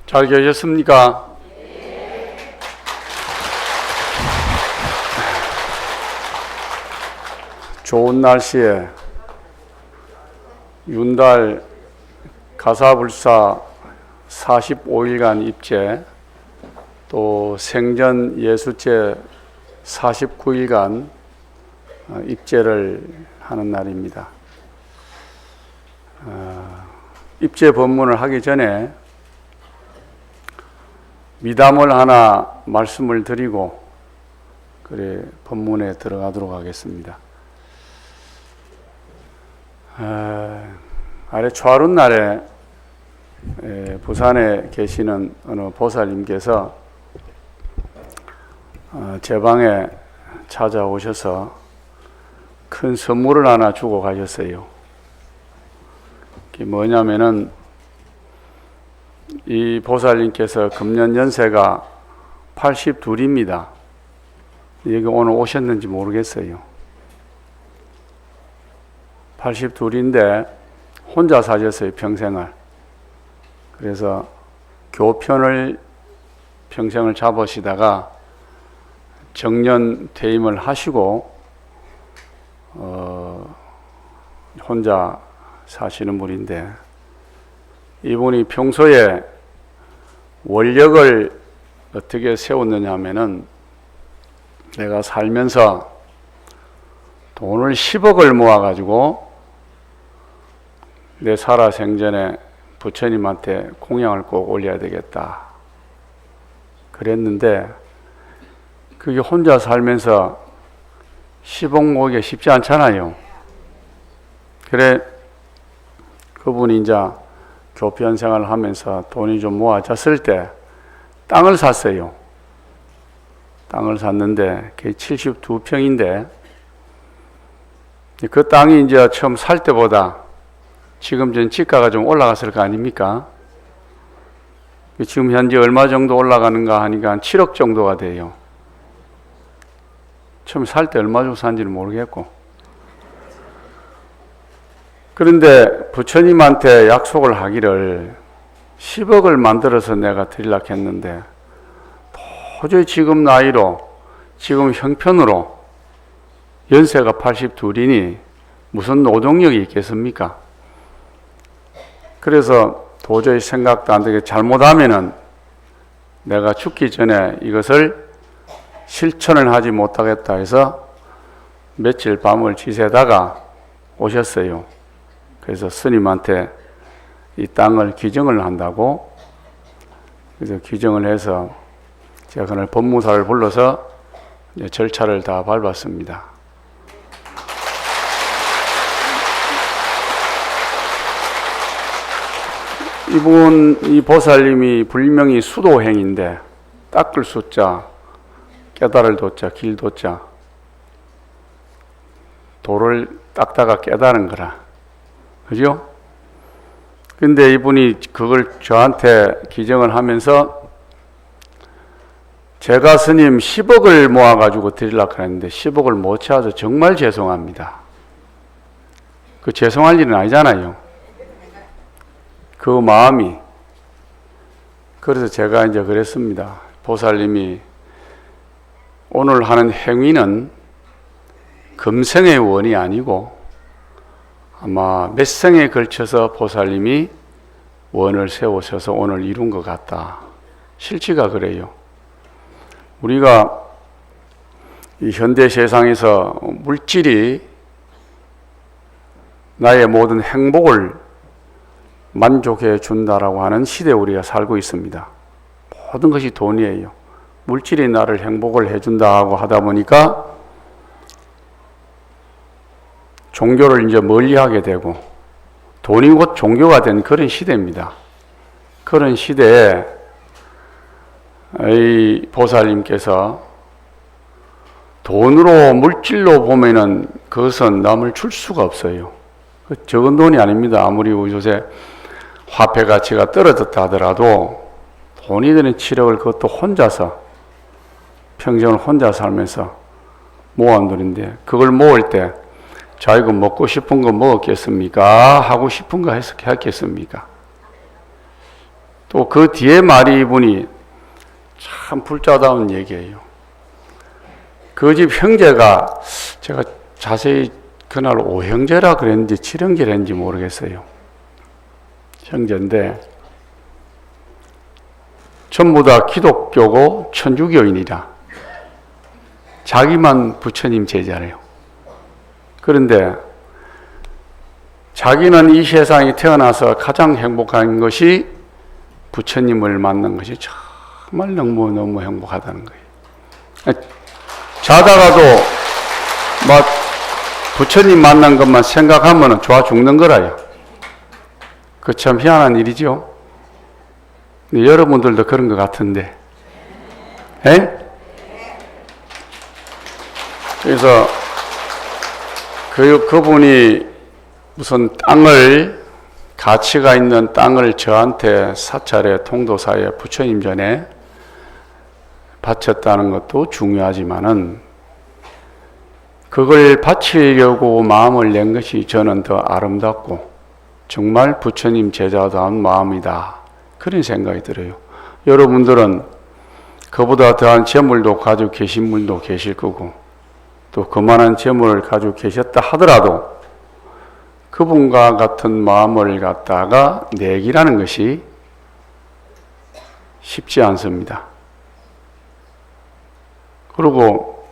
잘 계셨습니까? 좋은 날씨에 윤달 가사불사 45일간 입제, 또 생전 예수제 49일간 입제를 하는 날입니다. 입제 법문을 하기 전에 미담을 하나 말씀을 드리고 그래 법문에 들어가도록 하겠습니다. 아래 초하룻날에 부산에 계시는 어느 보살님께서 제 방에 찾아오셔서 큰 선물을 하나 주고 가셨어요. 그게 뭐냐면은 이 보살님께서 금년 연세가 82입니다. 여기 오늘 오셨는지 모르겠어요. 82인데 혼자 사셨어요, 평생을. 그래서 교편을 평생을 잡으시다가 정년 퇴임을 하시고 혼자 사시는 분인데, 이분이 평소에 원력을 어떻게 세웠느냐 하면은, 내가 살면서 돈을 10억을 모아가지고 내 살아생전에 부처님한테 공양을 꼭 올려야 되겠다 그랬는데, 그게 혼자 살면서 10억 모으기가 쉽지 않잖아요. 그래 그분이 이제 교편 생활을 하면서 돈이 좀 모아졌을 때 땅을 샀어요. 땅을 샀는데 그게 72평인데 그 땅이 이제 처음 살 때보다 지금 전 지가가 좀 올라갔을 거 아닙니까? 지금 현재 얼마 정도 올라가는가 하니까 한 7억 정도가 돼요. 처음 살 때 얼마 주고 산지는 모르겠고. 그런데 부처님한테 약속을 하기를 10억을 만들어서 내가 드리려고 했는데 도저히 지금 나이로, 지금 형편으로 연세가 82이니 무슨 노동력이 있겠습니까? 그래서 도저히 생각도 안 되게 잘못하면은 내가 죽기 전에 이것을 실천을 하지 못하겠다 해서 며칠 밤을 지새다가 오셨어요. 그래서 스님한테 이 땅을 귀정을 한다고, 그래서 귀정을 해서 제가 그날 법무사를 불러서 이제 절차를 다 밟았습니다. 이 보살님이 불명이 수도행인데, 닦을 수자, 깨달을 도자, 길 도자, 도를 닦다가 깨달은 거라. 그죠? 근데 이분이 그걸 저한테 기정을 하면서 제가 스님 10억을 모아가지고 드리려고 했는데 10억을 못 채워서 정말 죄송합니다. 그 죄송할 일은 아니잖아요. 그 마음이. 그래서 제가 이제 그랬습니다. 보살님이 오늘 하는 행위는 금생의 원이 아니고 아마 몇 생에 걸쳐서 보살님이 원을 세우셔서 오늘 이룬 것 같다. 실체가 그래요. 우리가 이 현대 세상에서 물질이 나의 모든 행복을 만족해 준다라고 하는 시대에 우리가 살고 있습니다. 모든 것이 돈이에요. 물질이 나를 행복을 해준다고 하다 보니까 종교를 이제 멀리하게 되고 돈이 곧 종교가 된 그런 시대입니다. 그런 시대에 이 보살님께서 돈으로, 물질로 보면은 그것은 남을 줄 수가 없어요. 적은 돈이 아닙니다. 아무리 요새 화폐 가치가 떨어졌다 하더라도 돈이 드는 7억을 그것도 혼자서 평생을 혼자 살면서 모아온 돈인데, 그걸 모을 때 자기가 먹고 싶은 거 먹었겠습니까? 하고 싶은 거 했겠습니까? 10억을 모았는데 10억을 못 채워서 정말 죄송합니다. 그래서 제가 또 그 뒤에 말이 이분이 참 불자다운 얘기예요. 그 집 형제가, 제가 자세히 그날 5형제라 그랬는지 7형제랬는지 모르겠어요. 형제인데 전부 다 기독교고 천주교인이라 자기만 부처님 제자래요. 그런데 자기는 이 세상에 태어나서 가장 행복한 것이 부처님을 만난 것이 정말 너무 행복하다는 거예요. 자다가도 막 부처님 만난 것만 생각하면 좋아 죽는 거라요. 그 참 희한한 일이죠. 여러분들도 그런 것 같은데. 에? 그래서 그분이 무슨 땅을, 가치가 있는 땅을 저한테 사찰에 통도사에 부처님 전에 바쳤다는 것도 중요하지만은 그걸 바치려고 마음을 낸 것이 저는 더 아름답고 정말 부처님 제자다운 마음이다. 그런 생각이 들어요. 여러분들은 그보다 더한 재물도 가지고 계신 분도 계실 거고 또 그만한 재물을 가지고 계셨다 하더라도 그분과 같은 마음을 갖다가 내기라는 것이 쉽지 않습니다. 그리고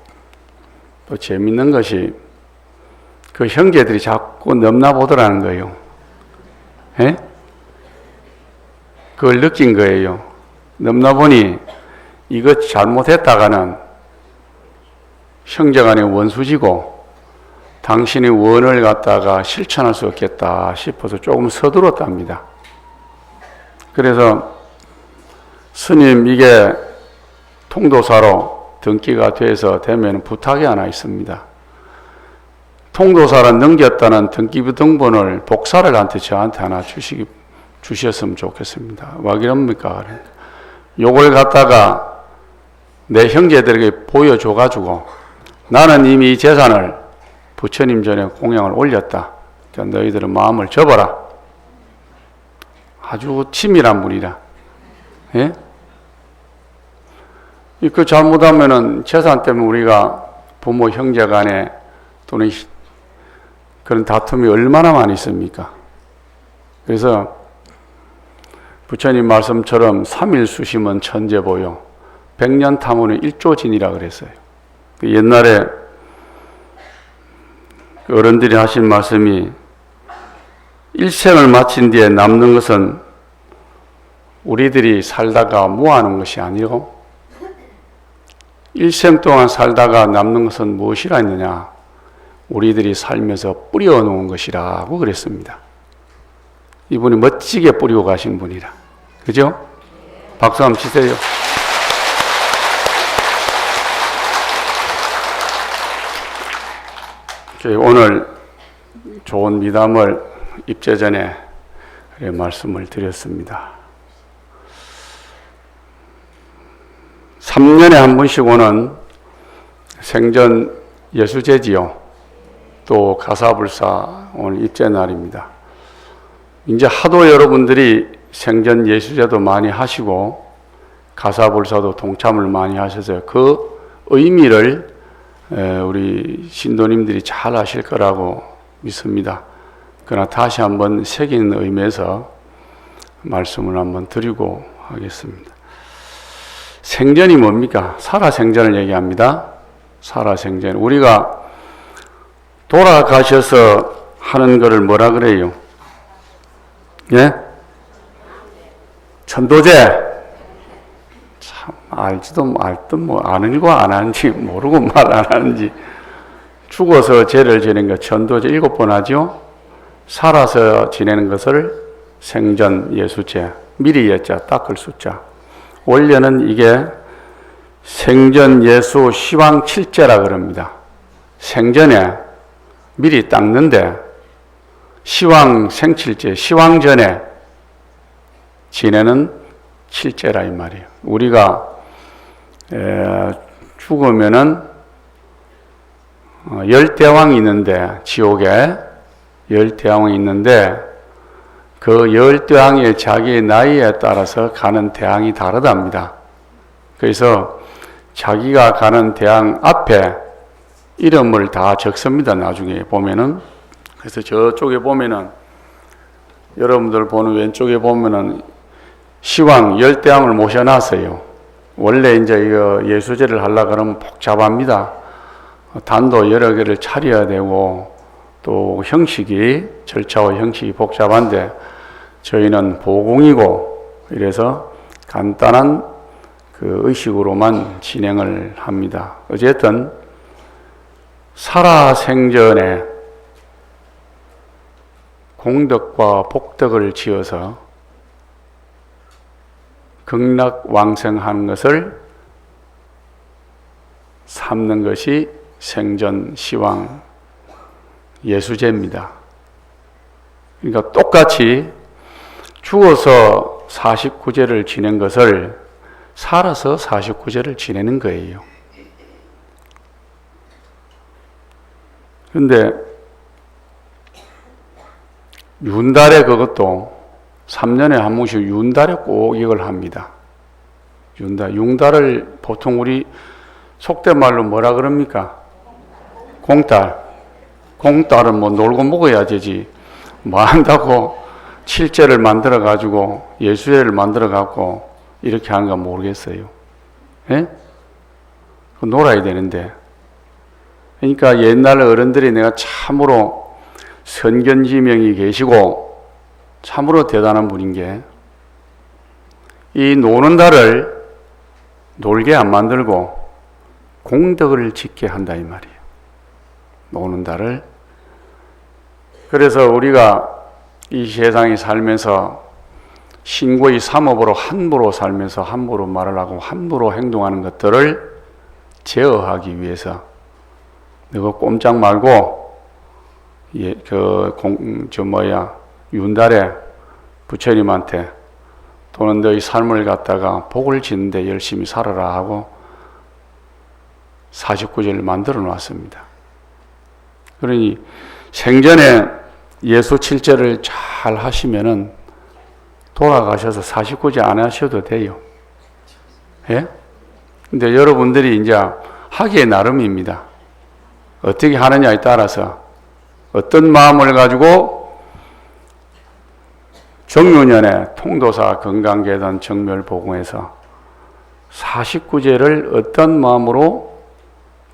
또 재밌는 것이 그 형제들이 자꾸 넘나보더라는 거예요. 예? 그걸 느낀 거예요. 넘나보니 이거 잘못했다가는 형제간의 원수지고 당신의 원을 갖다가 실천할 수 없겠다 싶어서 조금 서둘렀답니다. 그래서 스님 이게 통도사로 등기가 되면 부탁이 하나 있습니다. 통도사를 넘겼다는 등기부 등본을 복사를 저한테 하나 주셨으면 좋겠습니다. 와 그럽니까? 요걸 갖다가 내 형제들에게 보여줘가지고 나는 이미 이 재산을 부처님 전에 공양을 올렸다. 너희들은 마음을 접어라. 아주 치밀한 분이라. 예? 그 잘못하면은 재산 때문에 우리가 부모 형제 간에 또는 그런 다툼이 얼마나 많이 있습니까? 그래서 부처님 말씀처럼 3일 수심은 천재보요 100년 탐구는 일조진이라 그랬어요. 옛날에 어른들이 하신 말씀이 일생을 마친 뒤에 남는 것은 우리들이 살다가 모아놓은 것이 아니고 일생 동안 살다가 남는 것은 무엇이라 했느냐? 우리들이 살면서 뿌려놓은 것이라고 그랬습니다. 이분이 멋지게 뿌리고 가신 분이라. 그죠? 박수 한번 치세요. 오늘 좋은 미담을 입제 전에 말씀을 드렸습니다. 3년에 한 번씩 오는 생전 예수제지요. 또 가사불사 오늘 입제 날입니다. 이제 하도 여러분들이 생전 예수제도 많이 하시고 가사불사도 동참을 많이 하셔서 그 의미를 우리 신도님들이 잘 아실 거라고 믿습니다. 그러나 다시 한번 새긴 의미에서 말씀을 한번 드리고 하겠습니다. 생전이 뭡니까? 살아생전을 얘기합니다. 살아생전. 우리가 돌아가셔서 하는 것을 뭐라 그래요? 예? 천도제. 참, 알지도 알듯 뭐 아는고 안 하는지 모르고 말 안 하는지. 죽어서 죄를 지는 것 천도제 7번 하죠? 살아서 지내는 것을 생전 예수제. 미리 예자, 닦을 숫자. 원래는 이게 생전 예수 시황 7제라 그럽니다. 생전에 미리 닦는데 시황 생칠제, 시황 전에 지내는 7제라 이 말이에요. 우리가 죽으면은 열대왕이 있는데 지옥에 열대왕이 있는데 그 열대왕의 자기 나이에 따라서 가는 대항이 다르답니다. 그래서 자기가 가는 대항 앞에 이름을 다 적습니다. 나중에 보면은. 그래서 저쪽에 보면은, 여러분들 보는 왼쪽에 보면은 시왕 열대왕을 모셔놨어요. 원래 이제 이거 예수제를 하려고 그러면 복잡합니다. 단도 여러 개를 차려야 되고, 또 형식이, 절차와 형식이 복잡한데, 저희는 보공이고, 이래서 간단한 그 의식으로만 진행을 합니다. 어쨌든, 살아생전에 공덕과 복덕을 지어서 극락왕생하는 것을 삼는 것이 생전 시왕 예수제입니다. 그러니까 똑같이 죽어서 49제를 지낸 것을 살아서 49제를 지내는 거예요. 그런데 윤달에 그것도 3년에 한 번씩 윤달에 꼭 이걸 합니다. 윤달을 보통 우리 속된 말로 뭐라 그럽니까? 공달. 공달은 뭐 놀고 먹어야 되지. 뭐 한다고 칠제를 만들어 가지고 예수제를 만들어 갖고 이렇게 하는가 모르겠어요. 예? 놀아야 되는데. 그러니까 옛날 어른들이 내가 참으로 선견지명이 계시고 참으로 대단한 분인 게, 이 노는 달을 놀게 안 만들고 공덕을 짓게 한다 이 말이에요. 노는 달을. 그래서 우리가 이 세상에 살면서 신고의 삼업으로 함부로 살면서 함부로 말을 하고 함부로 행동하는 것들을 제어하기 위해서 너가 꼼짝 말고 윤달에 부처님한테 또는 너희 삶을 갖다가 복을 짓는데 열심히 살아라 하고 49제를 만들어 놨습니다. 그러니 생전에 예수 칠제를 잘 하시면은 돌아가셔서 49제 안 하셔도 돼요. 예? 근데 여러분들이 이제 하기에 나름입니다. 어떻게 하느냐에 따라서 어떤 마음을 가지고 정유년에 통도사 건강계단 정멸보궁에서 49제를 어떤 마음으로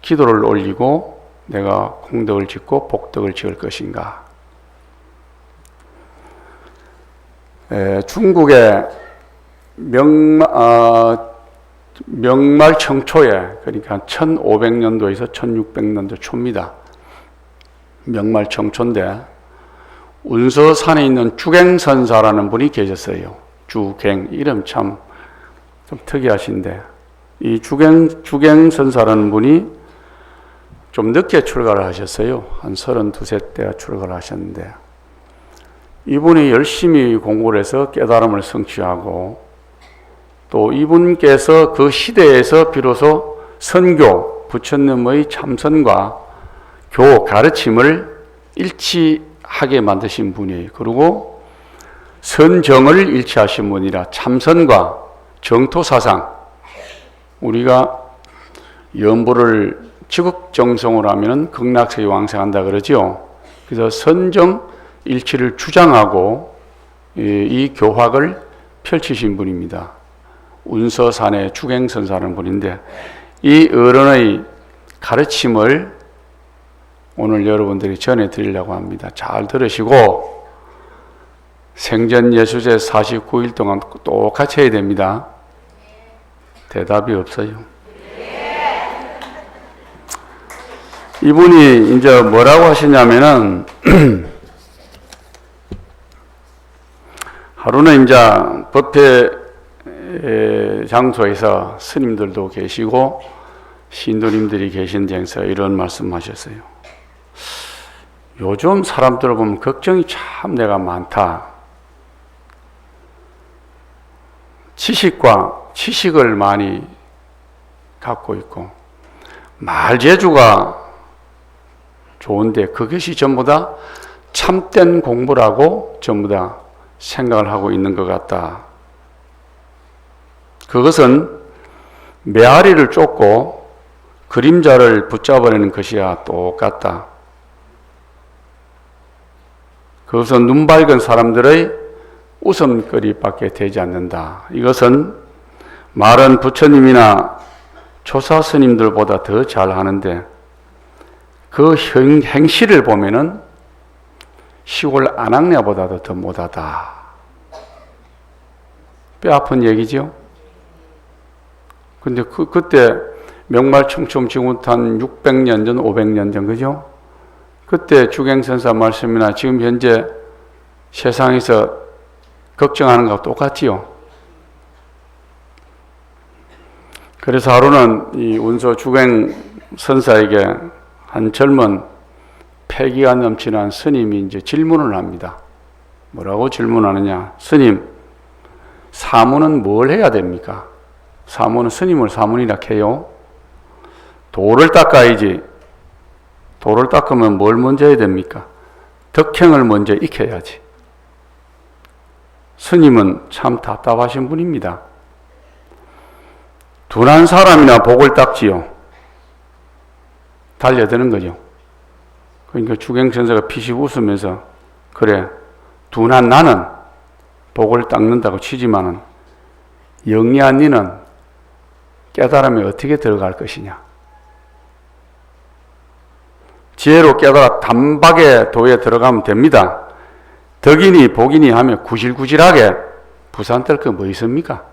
기도를 올리고 내가 공덕을 짓고 복덕을 지을 것인가. 중국의 명말 청초에, 그러니까 1500년도에서 1600년도 초입니다. 명말 청초인데 운서산에 있는 주갱선사라는 분이 계셨어요. 주갱, 이름 참 좀 특이하신데, 이 주갱선사라는 분이 좀 늦게 출가를 하셨어요. 한 32세 때 출가를 하셨는데, 이분이 열심히 공부를 해서 깨달음을 성취하고, 또 이분께서 그 시대에서 비로소 선교, 부처님의 참선과 교 가르침을 일치하게 만드신 분이에요. 그리고 선정을 일치하신 분이라 참선과 정토사상, 우리가 연보를 지극정성으로 하면 극락세계 왕생한다 그러죠. 그래서 선정 일치를 주장하고 이 교학을 펼치신 분입니다. 운서산의 주갱선사라는 분인데, 이 어른의 가르침을 오늘 여러분들이 전해드리려고 합니다. 잘 들으시고 생전 예수제 49일 동안 똑같이 해야 됩니다. 대답이 없어요. 이분이 이제 뭐라고 하시냐면은 하루는 이제 법회 장소에서 스님들도 계시고 신도님들이 계신 데서 이런 말씀하셨어요. 요즘 사람들을 보면 걱정이 참 내가 많다. 지식을 많이 갖고 있고 말재주가 좋은데 그것이 전부 다 참된 공부라고 전부 다 생각을 하고 있는 것 같다. 그것은 메아리를 쫓고 그림자를 붙잡아내는 것이야 똑같다. 그것은 눈 밝은 사람들의 웃음거리밖에 되지 않는다. 이것은 말은 부처님이나 조사 스님들보다 더 잘하는데 그 행실을 보면은 시골 안악내보다도 더 못하다. 뼈 아픈 얘기죠. 근데 그때 명말충청 지금부터 한 600년 전, 500년 전, 그죠? 그때 주갱선사 말씀이나 지금 현재 세상에서 걱정하는 것과 똑같지요. 그래서 하루는 이 운소 주갱선사에게 한 젊은 패기가 넘치는 스님이 이제 질문을 합니다. 뭐라고 질문하느냐? 스님, 사문은 뭘 해야 됩니까? 사문은 스님을 사문이라 해요. 도를 닦아야지. 도를 닦으면 뭘 먼저 해야 됩니까? 덕행을 먼저 익혀야지. 스님은 참 답답하신 분입니다. 둔한 사람이나 복을 닦지요. 달려드는 거죠. 그러니까 주갱선사가 피식 웃으면서 그래, 둔한 나는 복을 닦는다고 치지만은 영리한 니는 깨달음에 어떻게 들어갈 것이냐. 지혜로 깨달아 단박에 도에 들어가면 됩니다. 덕이니 복이니 하면 구질구질하게 부산 뜰 거 뭐 있습니까?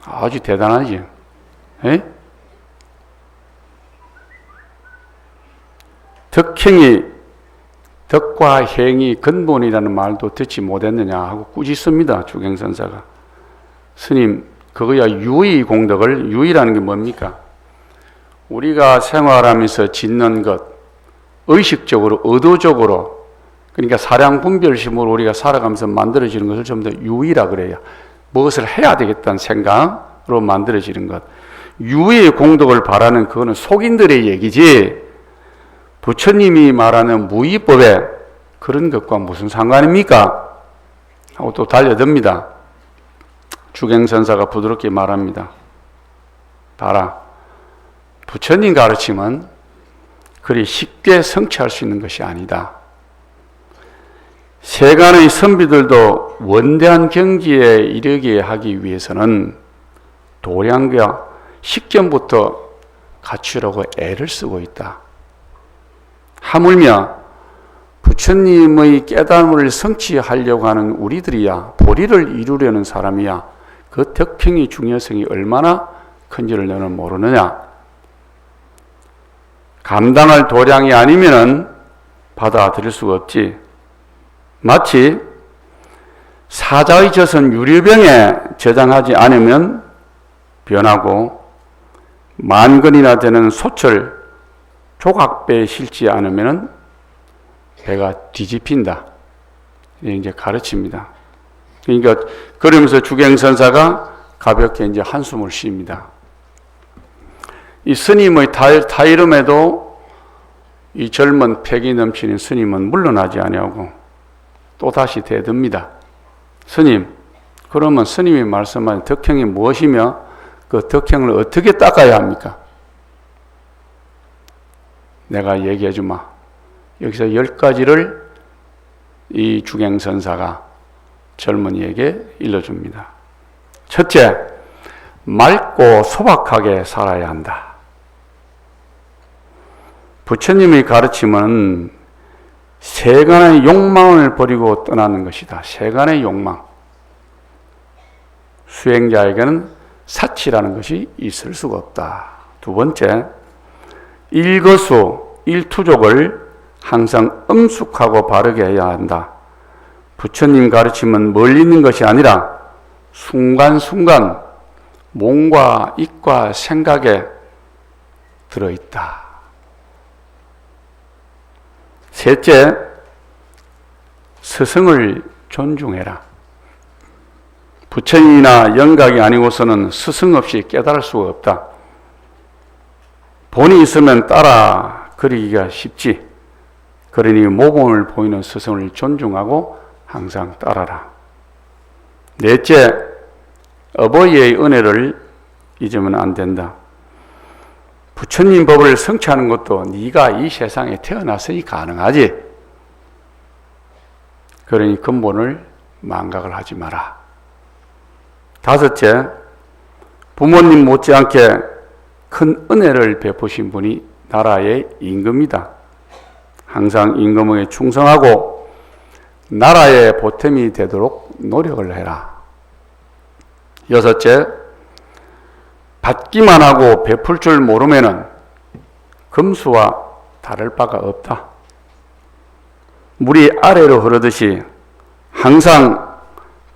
아주 대단하지. 에? 덕과 행이 근본이라는 말도 듣지 못했느냐 하고 꾸짖습니다. 주갱선사가. 스님, 그거야 유의 유의라는 게 뭡니까? 우리가 생활하면서 짓는 것, 의식적으로, 의도적으로, 그러니까 사량분별심으로 우리가 살아가면서 만들어지는 것을 좀 더 유의라 그래요. 무엇을 해야 되겠다는 생각으로 만들어지는 것. 유의의 공덕을 바라는 그거는 속인들의 얘기지, 부처님이 말하는 무의법에 그런 것과 무슨 상관입니까? 하고 또 달려듭니다. 주갱선사가 부드럽게 말합니다. 봐라, 부처님 가르침은 그리 쉽게 성취할 수 있는 것이 아니다. 세간의 선비들도 원대한 경지에 이르게 하기 위해서는 도량과 식견부터 갖추려고 애를 쓰고 있다. 하물며 부처님의 깨달음을 성취하려고 하는 우리들이야, 보리를 이루려는 사람이야, 그 덕행의 중요성이 얼마나 큰지를 너는 모르느냐. 감당할 도량이 아니면은 받아들일 수가 없지. 마치 사자의 젖은 유리병에 저장하지 않으면 변하고, 만근이나 되는 소철 조각배에 실지 않으면 배가 뒤집힌다. 이제 가르칩니다. 그러니까 그러면서 주갱선사가 가볍게 이제 한숨을 쉽니다. 이 스님의 타이름에도 이 젊은 패기 넘치는 스님은 물러나지 아니하고 또 다시 대듭니다. 스님, 그러면 스님이 말씀하신 덕행이 무엇이며 그 덕행을 어떻게 닦아야 합니까? 내가 얘기해 주마. 여기서 10가지를 이 주갱선사가 젊은이에게 일러줍니다. 첫째, 맑고 소박하게 살아야 한다. 부처님의 가르침은 세간의 욕망을 버리고 떠나는 것이다. 세간의 욕망. 수행자에게는 사치라는 것이 있을 수가 없다. 두 번째, 일거수, 일투족을 항상 엄숙하고 바르게 해야 한다. 부처님 가르침은 멀리 있는 것이 아니라 순간순간 몸과 입과 생각에 들어있다. 셋째, 스승을 존중해라. 부처님이나 영각이 아니고서는 스승 없이 깨달을 수가 없다. 본이 있으면 따라 그리기가 쉽지. 그러니 모범을 보이는 스승을 존중하고 항상 따라라. 넷째, 어버이의 은혜를 잊으면 안 된다. 부처님 법을 성취하는 것도 네가 이 세상에 태어났으니 가능하지. 그러니 근본을 망각을 하지 마라. 다섯째, 부모님 못지않게 큰 은혜를 베푸신 분이 나라의 임금이다. 항상 임금에게 충성하고 나라의 보탬이 되도록 노력을 해라. 여섯째, 받기만 하고 베풀 줄 모르면은 금수와 다를 바가 없다. 물이 아래로 흐르듯이 항상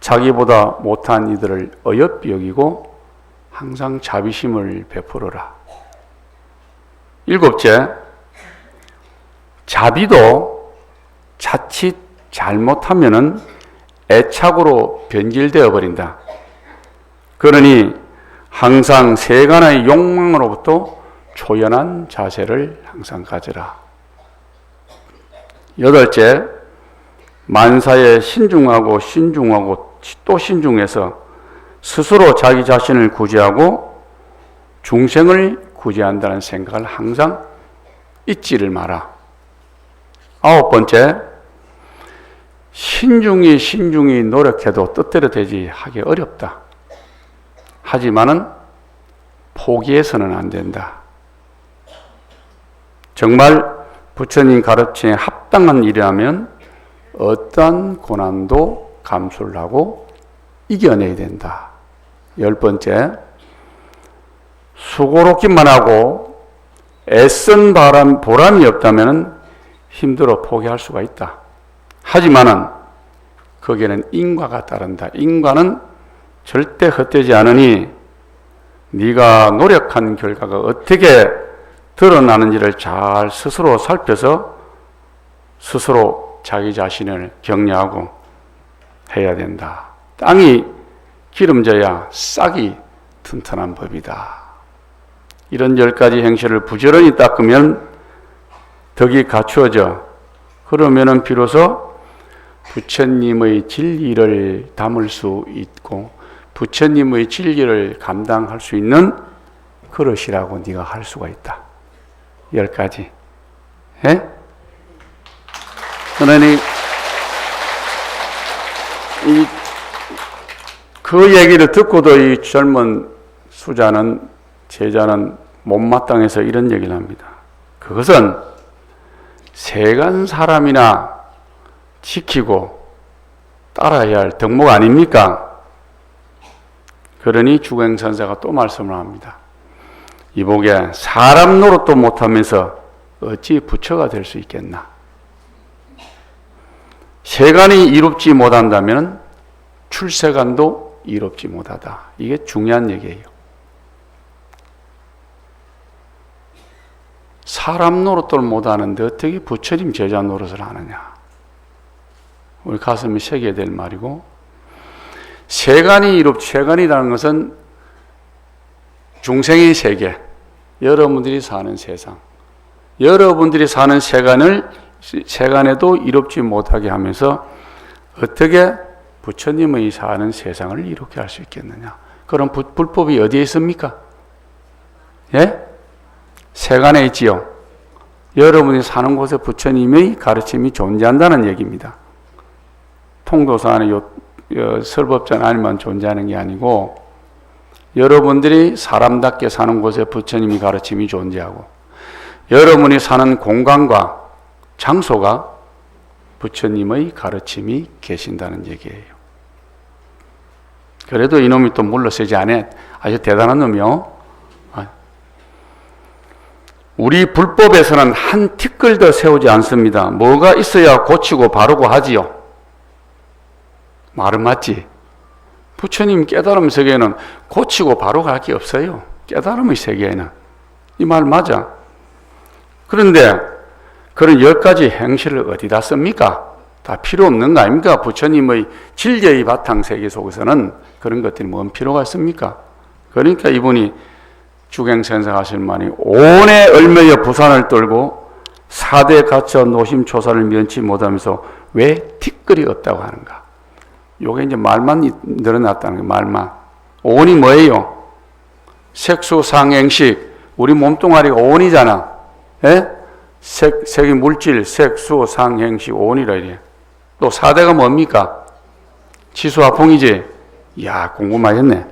자기보다 못한 이들을 어여삐 여기고 항상 자비심을 베풀어라. 일곱째, 자비도 자칫 잘못하면은 애착으로 변질되어 버린다. 그러니 항상 세간의 욕망으로부터 초연한 자세를 항상 가져라. 여덟째, 만사에 신중하고 또 신중해서 스스로 자기 자신을 구제하고 중생을 구제한다는 생각을 항상 잊지를 마라. 아홉 번째, 신중히 노력해도 뜻대로 되지 하기 어렵다. 하지만은 포기해서는 안 된다. 정말 부처님 가르침에 합당한 일이라면 어떠한 고난도 감수를 하고 이겨내야 된다. 열 번째, 수고롭기만 하고 애쓴 보람이 없다면 힘들어 포기할 수가 있다. 하지만은 거기에는 인과가 따른다. 인과는 절대 헛되지 않으니 네가 노력한 결과가 어떻게 드러나는지를 잘 스스로 살펴서 스스로 자기 자신을 격려하고 해야 된다. 땅이 기름져야 싹이 튼튼한 법이다. 이런 10가지 행실을 부지런히 닦으면 덕이 갖추어져. 그러면은 비로소 부처님의 진리를 담을 수 있고 부처님의 진리를 감당할 수 있는 그릇이라고 네가 할 수가 있다. 10가지. 예? 그러니 그 얘기를 듣고도 이 젊은 제자는 못마땅해서 이런 얘기를 합니다. 그것은 세간 사람이나 지키고 따라야 할 덕목 아닙니까? 그러니 주갱선사가 또 말씀을 합니다. 이보게 사람 노릇도 못하면서 어찌 부처가 될 수 있겠나? 세간이 이롭지 못한다면 출세간도 이롭지 못하다. 이게 중요한 얘기예요. 사람 노릇도 못하는데 어떻게 부처님 제자 노릇을 하느냐? 우리 가슴이 새겨야 될 말이고, 세간이라는 것은 중생의 세계, 여러분들이 사는 세상, 여러분들이 사는 세간에도 이롭지 못하게 하면서 어떻게 부처님의 사는 세상을 이롭게 할 수 있겠느냐? 그럼 불법이 어디에 있습니까? 예? 세간에 있지요. 여러분이 사는 곳에 부처님의 가르침이 존재한다는 얘기입니다. 통도사 안에 설법전 안에만 존재하는 게 아니고 여러분들이 사람답게 사는 곳에 부처님의 가르침이 존재하고 여러분이 사는 공간과 장소가 부처님의 가르침이 계신다는 얘기예요. 그래도 이놈이 또 물러서지 않아. 아주 대단한 놈이요. 우리 불법에서는 한 티끌도 세우지 않습니다. 뭐가 있어야 고치고 바르고 하지요. 말은 맞지? 부처님 깨달음 세계에는 고치고 바르고 할 게 없어요. 깨달음의 세계에는. 이 말 맞아. 그런데 그런 10가지 행실을 어디다 씁니까? 다 필요 없는 거 아닙니까? 부처님의 진리의 바탕 세계 속에서는 그런 것들이 뭔 필요가 있습니까? 그러니까 이분이 주갱선생 하실 말이 온에 얼매여 부산을 떨고 4대 갇혀 노심초사를 면치 못하면서 왜 티끌이 없다고 하는가? 요게 이제 말만 늘어났다는 거예요. 말만. 오온이 뭐예요? 색수상행식. 우리 몸뚱아리가 오온이잖아. 예? 색이 물질, 색수상행식 오온이라 이래. 또 4대가 뭡니까? 지수화풍이지. 이야, 공부 많이 했네.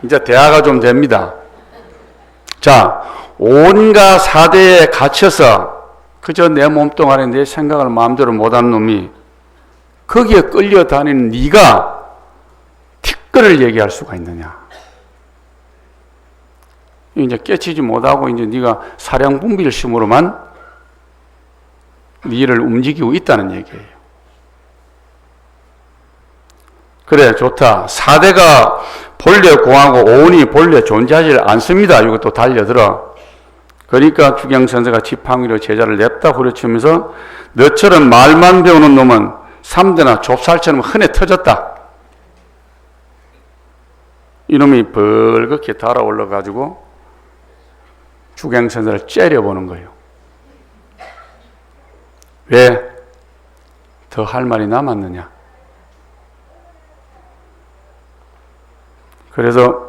이제 대화가 좀 됩니다. 자, 온과 4대에 갇혀서 그저 내 몸뚱아리 내 생각을 마음대로 못하는 놈이 거기에 끌려다니는 네가 티끌을 얘기할 수가 있느냐? 이제 깨치지 못하고 이제 네가 사량분별심으로만 네를 움직이고 있다는 얘기예요. 그래, 좋다. 4대가 본래 공하고 오온이 본래 존재하지 않습니다. 이것도 달려들어. 그러니까 주경선생가 지팡이로 제자를 냅다 후려치면서 너처럼 말만 배우는 놈은 3대나 좁쌀처럼 흔해 터졌다. 이놈이 벌겋게 달아올라가지고 주경선생을 째려보는 거예요. 왜? 더 할 말이 남았느냐? 그래서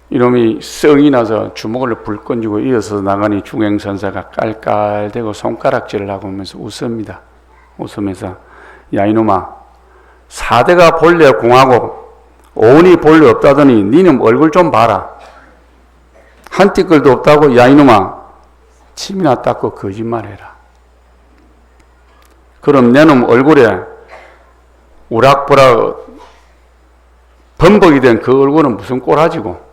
이놈이 성이 나서 주먹을 불 건지고 이어서 나가니 중행선사가 깔깔대고 손가락질을 하고 하면서 웃습니다. 웃으면서 야 이놈아 4대가 본래 공하고 오온이 본래 없다더니 니는 얼굴 좀 봐라. 한 티끌도 없다고 야 이놈아 침이나 닦고 거짓말해라. 그럼 내 놈 얼굴에 우락부락 범벅이 된 그 얼굴은 무슨 꼴하지고.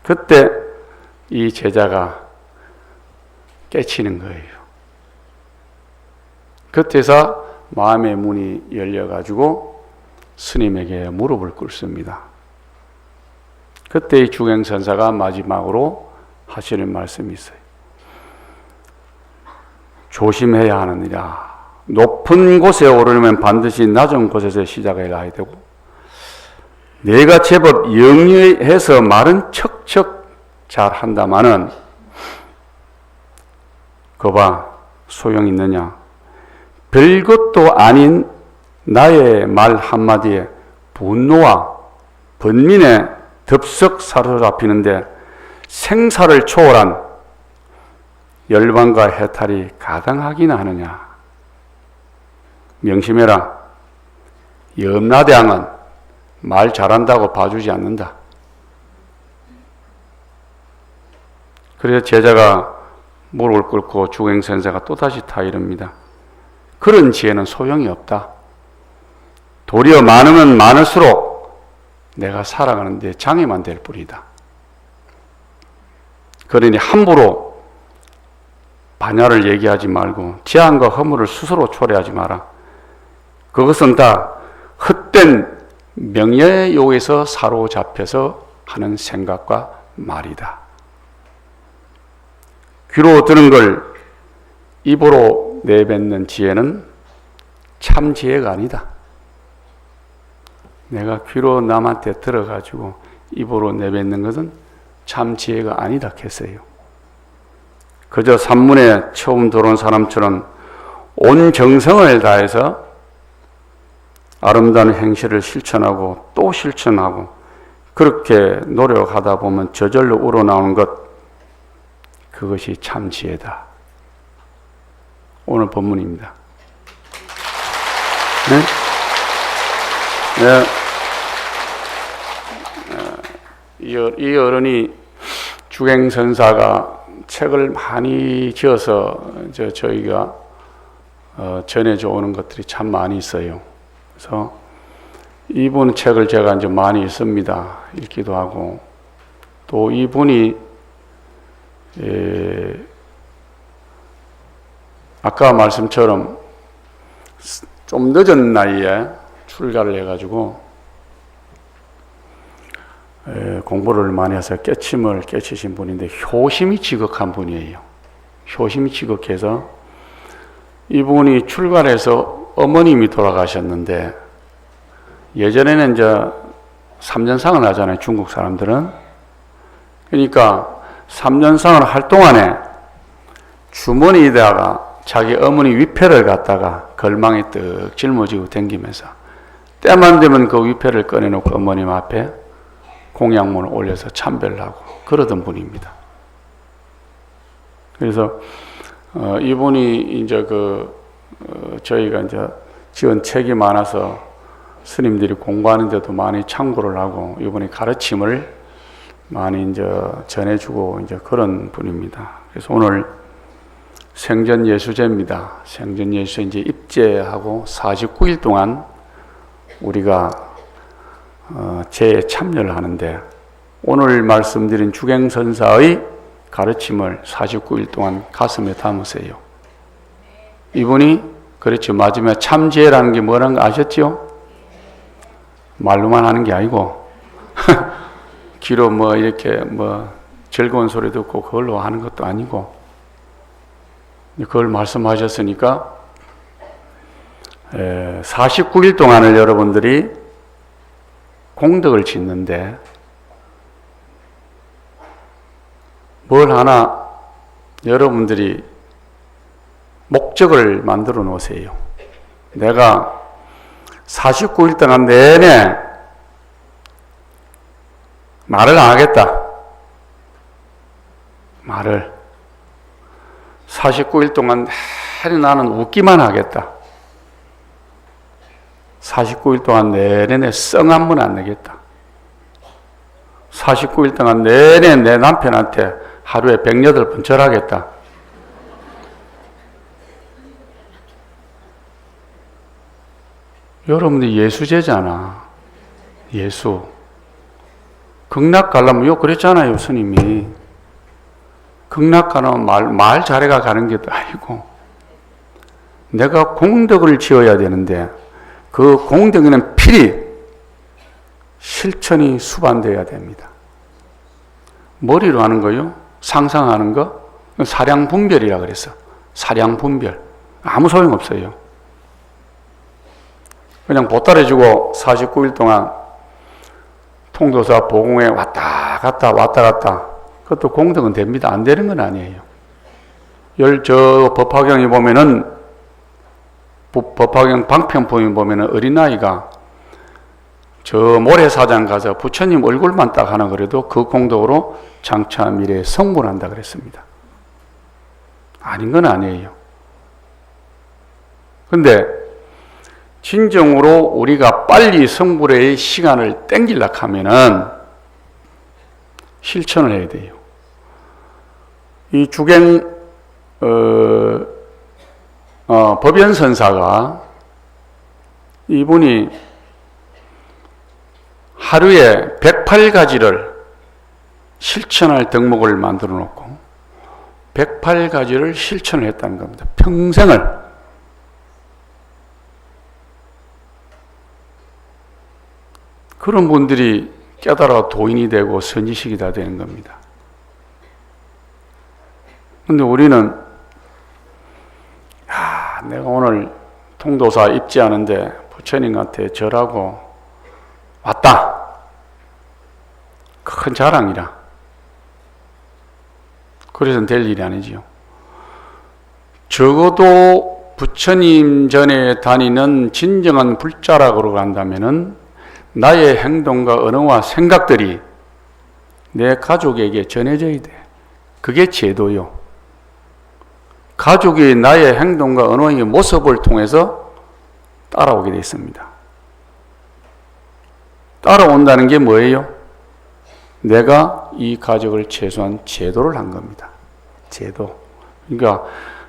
그때 이 제자가 깨치는 거예요. 그때서 마음의 문이 열려가지고 스님에게 무릎을 꿇습니다. 그때 이 주경선사가 마지막으로 하시는 말씀이 있어요. 조심해야 하느니라. 높은 곳에 오르려면 반드시 낮은 곳에서 시작해야 되고 내가 제법 영리해서 말은 척척 잘 한다마는 거봐 소용 있느냐. 별것도 아닌 나의 말 한마디에 분노와 번민에 덥석 사로잡히는데 생사를 초월한 열반과 해탈이 가당하기나 하느냐. 명심해라. 염라대왕은 말 잘한다고 봐주지 않는다. 그래서 제자가 무릎을 꿇고 주경선사가 또다시 타이릅니다. 그런 지혜는 소용이 없다. 도리어 많으면 많을수록 내가 살아가는데 장애만 될 뿐이다. 그러니 함부로 반야를 얘기하지 말고 재앙과 허물을 스스로 초래하지 마라. 그것은 다 헛된 명예의 욕에서 사로잡혀서 하는 생각과 말이다. 귀로 들은 걸 입으로 내뱉는 지혜는 참 지혜가 아니다. 내가 귀로 남한테 들어가지고 입으로 내뱉는 것은 참 지혜가 아니다 했어요. 그저 산문에 처음 들어온 사람처럼 온 정성을 다해서 아름다운 행실을 실천하고 또 실천하고 그렇게 노력하다 보면 저절로 우러나오는 것, 그것이 참 지혜다. 오늘 본문입니다. 네? 네. 이 어른이 주경선사가 책을 많이 지어서 저희가 전해져 오는 것들이 참 많이 있어요. 그래서 이분 책을 제가 이제 많이 읽습니다. 읽기도 하고 또 이분이 아까 말씀처럼 좀 늦은 나이에 출가를 해가지고 공부를 많이 해서 깨침을 깨치신 분인데 효심이 지극한 분이에요. 효심이 지극해서 이분이 출가를 해서 어머님이 돌아가셨는데 예전에는 이제 3년상을 하잖아요. 중국 사람들은. 그러니까 3년상을 할 동안에 주머니에다가 자기 어머니 위패를 갖다가 걸망에 떡 짊어지고 댕기면서 때만 되면 그 위패를 꺼내놓고 어머님 앞에 공양문을 올려서 참배를 하고 그러던 분입니다. 그래서 이분이 이제 저희가 이제 지은 책이 많아서 스님들이 공부하는데도 많이 참고를 하고 이분이 가르침을 많이 이제 전해주고 이제 그런 분입니다. 그래서 오늘 생전 예수제입니다. 생전 예수제 이제 입제하고 49일 동안 우리가 제에 참여를 하는데 오늘 말씀드린 주갱선사의 가르침을 49일 동안 가슴에 담으세요. 이분이 그렇죠. 마지막에 참제라는 게 뭐라는 거 아셨죠? 말로만 하는 게 아니고 귀로 이렇게 즐거운 소리 듣고 그걸로 하는 것도 아니고 그걸 말씀하셨으니까 49일 동안을 여러분들이 공덕을 짓는데 뭘 하나 여러분들이 목적을 만들어 놓으세요. 내가 49일 동안 내내 말을 안 하겠다. 말을 49일 동안 내내 나는 웃기만 하겠다. 49일 동안 내내 썽 한 번 안 내겠다. 49일 동안 내내 내 남편한테 하루에 108번 절하겠다. 여러분들 예수제잖아. 예수. 극락 가려면 요 그랬잖아요, 스님이. 극락 가려면 말 잘해가 가는 게 아니고 내가 공덕을 지어야 되는데 그 공덕에는 필히 실천이 수반되어야 됩니다. 머리로 하는 거요? 상상하는 거? 사량분별이라 그랬어. 사량분별. 아무 소용없어요. 그냥 보따리주고 49일 동안 통도사 보공에 왔다 갔다 그것도 공덕은 됩니다. 안 되는 건 아니에요. 법화경에 보면은 법화경 방편품에 보면은 어린아이가 저 모래사장 가서 부처님 얼굴만 딱 하나 그래도 그 공덕으로 장차 미래에 성불 한다 그랬습니다. 아닌 건 아니에요. 근데 진정으로 우리가 빨리 성불의 시간을 땡기려고 하면은 실천을 해야 돼요. 이 주갱 법연선사가 이분이 하루에 108가지를 실천할 덕목을 만들어 놓고 108가지를 실천을 했다는 겁니다. 평생을. 그런 분들이 깨달아 도인이 되고 선지식이 다 되는 겁니다. 근데 우리는 내가 오늘 통도사 입지하는데 부처님한테 절하고 왔다. 큰 자랑이라. 그래서는 될 일이 아니지요. 적어도 부처님 전에 다니는 진정한 불자락으로 간다면은 나의 행동과 언어와 생각들이 내 가족에게 전해져야 돼. 그게 제도요. 가족이 나의 행동과 언어의 모습을 통해서 따라오게 되어 있습니다. 따라온다는 게 뭐예요? 내가 이 가족을 최소한 제도를 한 겁니다. 제도. 그러니까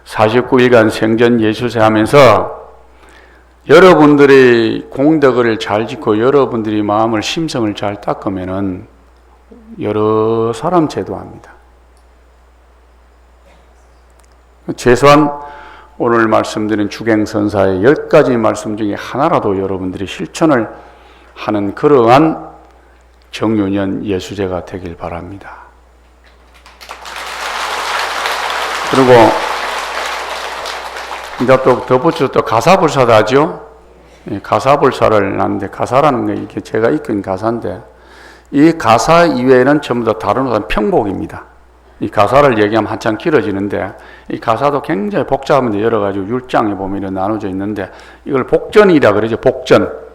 49일간 생전 예수세 하면서 여러분들의 공덕을 잘 짓고 여러분들이 마음을 심성을 잘 닦으면은 여러 사람 제도합니다. 최소한 오늘 말씀드린 주갱선사의 10가지 말씀 중에 하나라도 여러분들이 실천을 하는 그러한 정유년 예수제가 되길 바랍니다. 그리고 이제 또 덧붙여서 또 가사불사도 하죠. 가사불사를 하는데 가사라는 게 이게 제가 이끈 가사인데 이 가사 이외에는 전부 다 다른 것은 평복입니다. 이 가사를 얘기하면 한참 길어지는데 이 가사도 굉장히 복잡한데 여러 가지 율장에 보면 나눠져 있는데 이걸 복전이라 그러죠. 복전.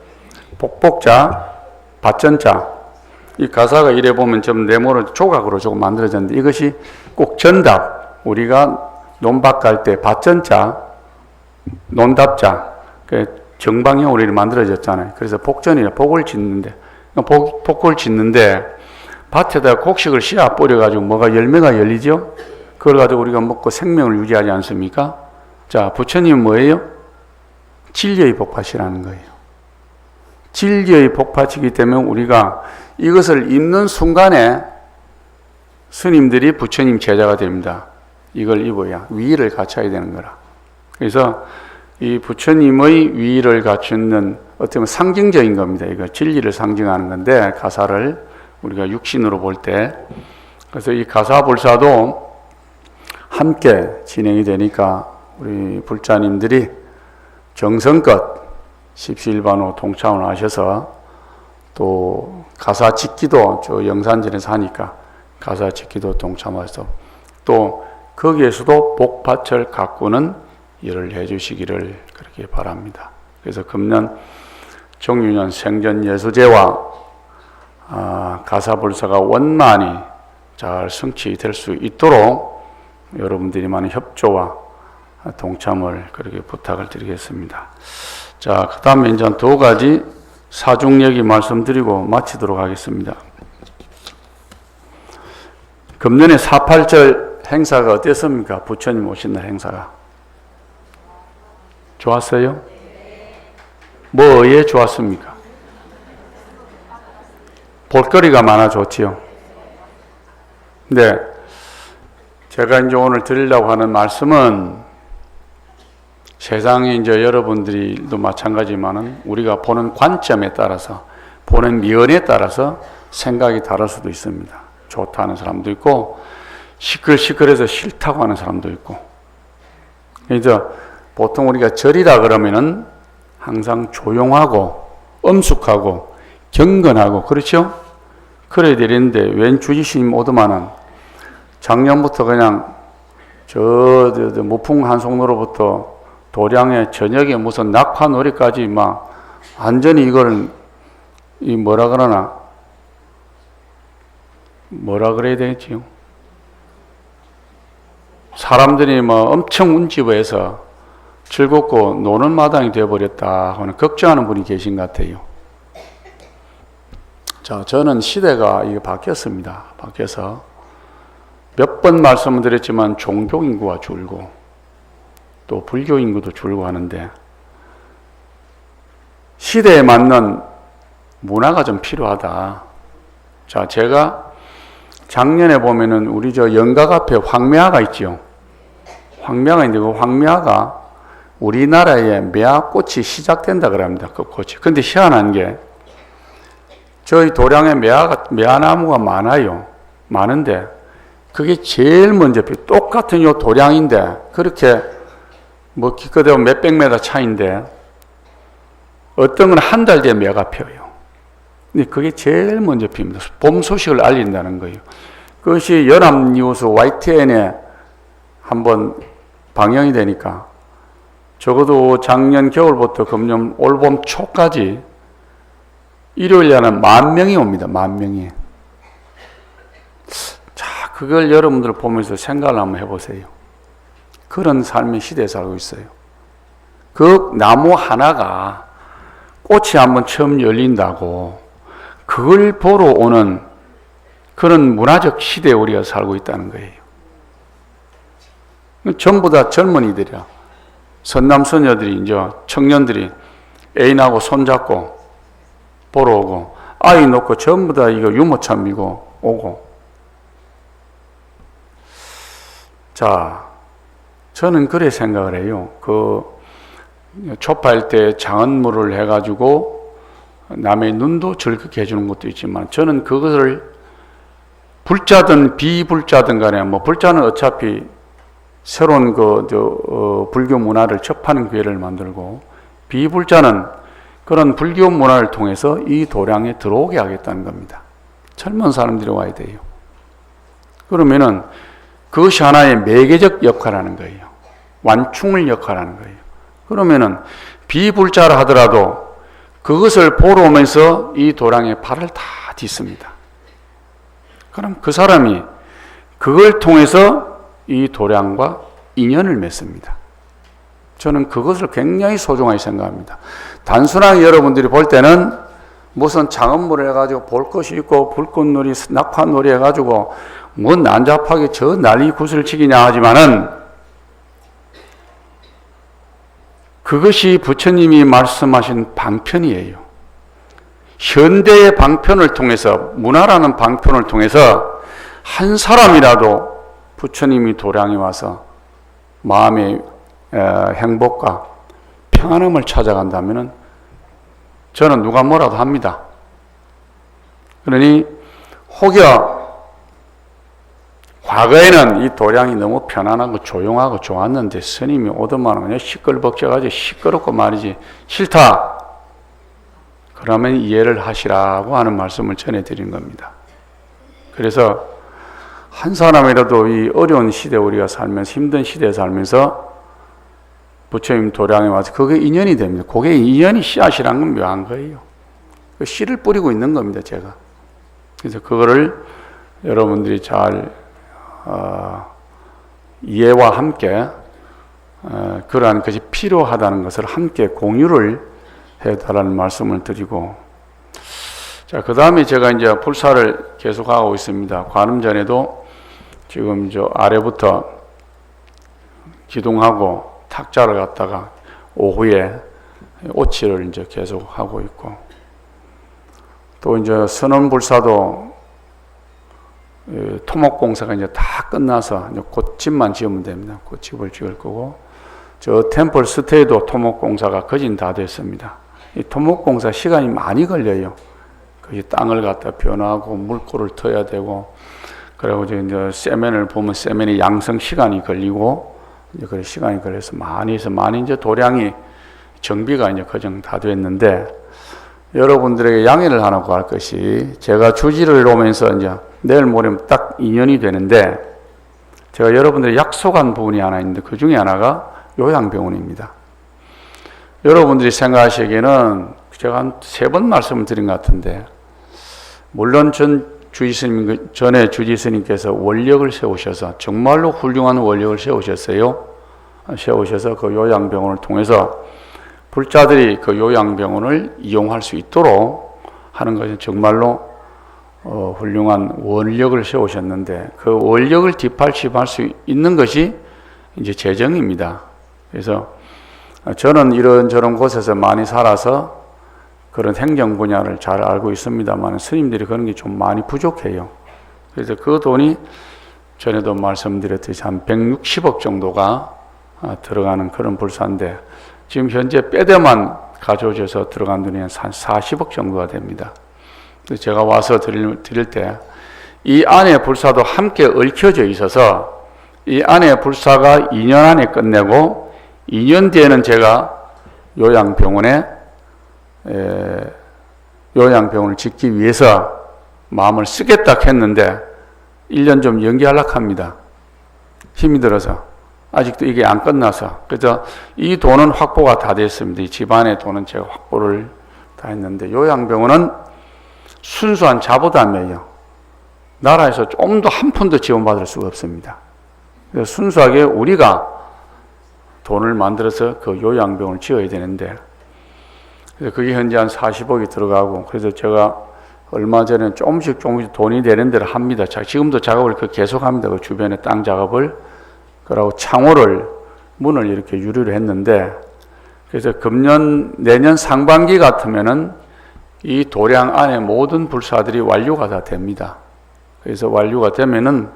복복자, 받전자. 이 가사가 이래 보면 좀 네모로 조각으로 조금 만들어졌는데 이것이 꼭 정답. 우리가 논밭 갈 때 받전자, 논답자. 정방형으로 이렇게 만들어졌잖아요. 그래서 복전이라 복을 짓는데 복을 짓는데 밭에다 곡식을 씨앗 뿌려가지고 뭐가 열매가 열리죠? 그걸 가지고 우리가 먹고 생명을 유지하지 않습니까? 자, 부처님은 뭐예요? 진리의 복밭이라는 거예요. 진리의 복밭이기 때문에 우리가 이것을 입는 순간에 스님들이 부처님 제자가 됩니다. 이걸 입어야 위의를 갖춰야 되는 거라. 그래서 이 부처님의 위의를 갖추는 어떻게 보면 상징적인 겁니다. 이거 진리를 상징하는 건데 가사를 우리가 육신으로 볼 때 그래서 이 가사불사도 함께 진행이 되니까 우리 불자님들이 정성껏 십시일반으로 동참을 하셔서 또 가사 짓기도 저 영산전에서 하니까 가사 짓기도 동참해서 또 거기에서도 복밭을 가꾸는 일을 해주시기를 그렇게 바랍니다. 그래서 금년 정유년 생전예수제와 가사불사가 원만히 잘 성취될 수 있도록 여러분들이 많은 협조와 동참을 그렇게 부탁을 드리겠습니다. 자, 그 다음에 이제 두 가지 사중 얘기 말씀드리고 마치도록 하겠습니다. 금년에 4.8절 행사가 어땠습니까? 부처님 오신 날 행사가. 좋았어요? 뭐에 좋았습니까? 볼거리가 많아 좋지요. 근데 제가 이제 오늘 드리려고 하는 말씀은 세상에 이제 여러분들도 마찬가지지만은 우리가 보는 관점에 따라서 보는 미연에 따라서 생각이 다를 수도 있습니다. 좋다는 사람도 있고 시끌시끌해서 싫다고 하는 사람도 있고. 그래서 보통 우리가 절이라 그러면은 항상 조용하고 엄숙하고 경건하고 그렇죠? 그래야 되는데 웬 주지스님 오더만은 작년부터 그냥 저 무풍 한송로로부터 도량에 저녁에 무슨 낙화놀이까지 막 완전히 이걸 이 뭐라 그러나 뭐라 그래야 되겠지요? 사람들이 뭐 엄청 운집어해서 즐겁고 노는 마당이 되어버렸다 하는 걱정하는 분이 계신 것 같아요. 자, 저는 시대가 이게 바뀌었습니다. 바뀌어서 몇 번 말씀을 드렸지만 종교 인구가 줄고 또 불교 인구도 줄고 하는데 시대에 맞는 문화가 좀 필요하다. 자, 제가 작년에 보면은 우리 저 영각 앞에 황매화가 있죠. 황매화가 있는데 그 황매화가 우리나라에 매화꽃이 시작된다 그럽니다. 그 꽃이. 근데 희한한 게 저희 도량에 매화나무가 많아요. 많은데 그게 제일 먼저 피. 똑같은 요 도량인데 그렇게 뭐 기껏해도 몇백 메다 차인데 어떤 건 한 달 뒤에 매가 펴요. 근데 그게 제일 먼저 핍니다. 봄 소식을 알린다는 거예요. 그것이 연합뉴스 YTN에 한번 방영이 되니까 적어도 작년 겨울부터 금년 올봄 초까지 일요일에는 10,000명이 옵니다. 10,000명이. 자, 그걸 여러분들 보면서 생각을 한번 해보세요. 그런 삶의 시대에 살고 있어요. 그 나무 하나가 꽃이 한번 처음 열린다고 그걸 보러 오는 그런 문화적 시대에 우리가 살고 있다는 거예요. 전부 다 젊은이들이야. 선남선녀들이 이제 청년들이 애인하고 손잡고 보러 오고 아이 놓고 전부 다 이거 유모차 미고 오고. 자, 저는 그래 생각을 해요. 그 초파일 때 장언물을 해가지고 남의 눈도 즐겁게 해주는 것도 있지만 저는 그것을 불자든 비불자든 간에 뭐 불자는 어차피 새로운 불교 문화를 접하는 기회를 만들고 비불자는 그런 불교 문화를 통해서 이 도량에 들어오게 하겠다는 겁니다. 젊은 사람들이 와야 돼요. 그러면은 그것이 하나의 매개적 역할을 하는 거예요. 완충을 역할하는 거예요. 그러면은 비불자라 하더라도 그것을 보러 오면서 이 도량에 발을 다 딛습니다. 그럼 그 사람이 그걸 통해서 이 도량과 인연을 맺습니다. 저는 그것을 굉장히 소중하게 생각합니다. 단순하게 여러분들이 볼 때는 무슨 장엄물을 해가지고 볼 것이 있고 불꽃놀이, 낙파놀이 해가지고 뭐 난잡하게 저 난리 구슬을 치기냐 하지만은 그것이 부처님이 말씀하신 방편이에요. 현대의 방편을 통해서, 문화라는 방편을 통해서 한 사람이라도 부처님이 도량에 와서 마음의 행복과 평안함을 찾아간다면 저는 누가 뭐라도 합니다. 그러니 혹여 과거에는 이 도량이 너무 편안하고 조용하고 좋았는데 스님이 오더만 그냥 시끌벅적하지 시끄럽고 말이지 싫다. 그러면 이해를 하시라고 하는 말씀을 전해드린 겁니다. 그래서 한 사람이라도 이 어려운 시대 우리가 살면서 힘든 시대에 살면서 부처님 도량에 와서 그게 인연이 됩니다. 그게 인연이 씨앗이란 건 묘한 거예요. 그 씨를 뿌리고 있는 겁니다, 제가. 그래서 그거를 여러분들이 잘 이해와 함께 그러한 것이 필요하다는 것을 함께 공유를 해달라는 말씀을 드리고, 자, 그 다음에 제가 이제 불사를 계속하고 있습니다. 관음 전에도 지금 저 아래부터 기둥하고 탁자를 갖다가 오후에 오치를 이제 계속 하고 있고, 또 이제 선원불사도 토목공사가 이제 다 끝나서 이제 곧 집만 지으면 됩니다. 곧 집을 지을 거고, 저 템플 스테이도 토목공사가 거진 다 됐습니다. 이 토목공사 시간이 많이 걸려요. 그 땅을 갖다 변화하고 물꼬를 터야 되고, 그리고 이제 세면을 보면 세면이 양성 시간이 걸리고, 이제 그 시간이 걸려서 많이 이제 도량이 정비가 이제 거정 다 됐는데, 여러분들에게 양해를 하나 구할 것이, 제가 주지를 오면서 이제 내일 모레면 딱 2년이 되는데, 제가 여러분들이 약속한 부분이 하나 있는데 그 중에 하나가 요양병원입니다. 여러분들이 생각하시기에는 제가 한 3번 말씀을 드린 것 같은데, 물론 전에 주지스님께서 원력을 세우셔서 정말로 훌륭한 원력을 세우셨어요. 세우셔서 그 요양병원을 통해서 불자들이 그 요양병원을 이용할 수 있도록 하는 것이 정말로 훌륭한 원력을 세우셨는데, 그 원력을 뒷받침할 수 있는 것이 이제 재정입니다. 그래서 저는 이런저런 곳에서 많이 살아서 그런 행정 분야를 잘 알고 있습니다만 스님들이 그런 게 좀 많이 부족해요. 그래서 그 돈이 전에도 말씀드렸듯이 한 160억 정도가 들어가는 그런 불사인데, 지금 현재 빼대만 가져오셔서 들어간 돈이 한 40억 정도가 됩니다. 그래서 제가 와서 드릴 때 이 안에 불사도 함께 얽혀져 있어서 이 안에 불사가 2년 안에 끝내고 2년 뒤에는 제가 요양병원을 짓기 위해서 마음을 쓰겠다 했는데 1년 좀 연기하려고 합니다. 힘이 들어서. 아직도 이게 안 끝나서. 그래서 이 돈은 확보가 다 됐습니다. 이 집안의 돈은 제가 확보를 다 했는데, 요양병원은 순수한 자부담이에요. 나라에서 좀 더 한 푼도 지원받을 수가 없습니다. 그래서 순수하게 우리가 돈을 만들어서 그 요양병원을 지어야 되는데, 그래서 그게 현재 한 40억이 들어가고, 그래서 제가 얼마 전에 조금씩 돈이 되는 대로 합니다. 지금도 작업을 계속합니다. 그 주변에 땅 작업을. 그리고 창호를, 문을 이렇게 유리를 했는데, 그래서 내년 상반기 같으면은 이 도량 안에 모든 불사들이 완료가 다 됩니다. 그래서 완료가 되면은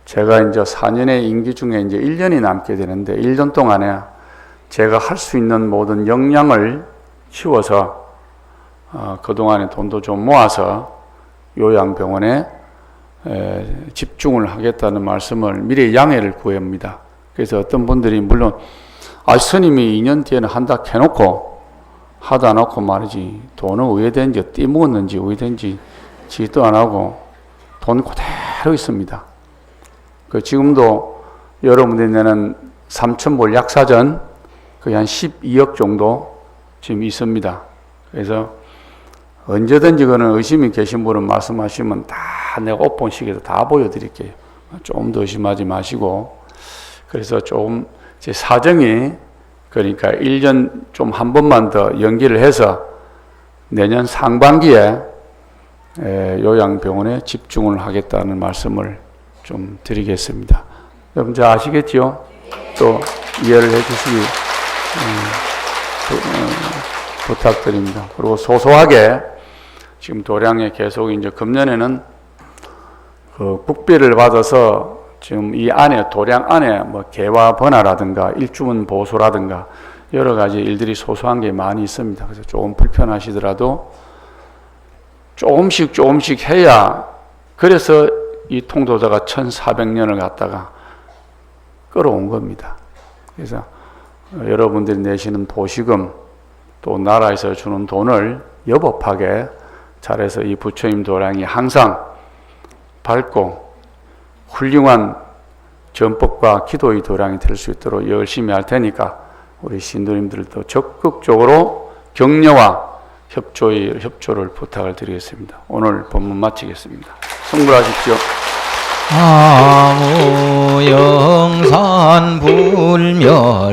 제가 이제 4년의 임기 중에 이제 1년이 남게 되는데, 1년 동안에 제가 할 수 있는 모든 역량을 치워서 그동안에 돈도 좀 모아서 요양병원에 집중을 하겠다는 말씀을 미리 양해를 구합니다. 그래서 어떤 분들이 물론 스님이 2년 뒤에는 한다 해놓고 하다 놓고 말이지, 돈은 어디에 된지 띠먹었는지 어디에 된지 지도 안 하고 돈 그대로 있습니다. 지금도 여러분들이 내는 삼천볼 약사전 거의 한 12억 정도 지금 있습니다. 그래서 언제든지 그는 의심이 계신 분은 말씀하시면 다 내가 오픈식에서 다 보여드릴게요. 좀 더 의심하지 마시고. 그래서 좀 제 사정이 그러니까 1년 좀 한 번만 더 연기를 해서 내년 상반기에 요양병원에 집중을 하겠다는 말씀을 좀 드리겠습니다. 여러분 잘 아시겠죠? 또 이해를 해주시기 부탁드립니다. 그리고 소소하게 지금 도량에 계속 이제 금년에는 그 국비를 받아서 지금 이 안에 도량 안에 뭐 개화 번화라든가 일주문 보수라든가 여러 가지 일들이 소소한 게 많이 있습니다. 그래서 조금 불편하시더라도 조금씩 해야 그래서 이 통도자가 1400년을 갖다가 끌어온 겁니다. 그래서 여러분들이 내시는 보시금 또 나라에서 주는 돈을 여법하게 잘해서 이 부처님 도량이 항상 밝고 훌륭한 전법과 기도의 도량이 될 수 있도록 열심히 할 테니까 우리 신도님들도 적극적으로 격려와 협조를 부탁을 드리겠습니다. 오늘 법문 마치겠습니다. 성불하십시오. 아무영산 불멸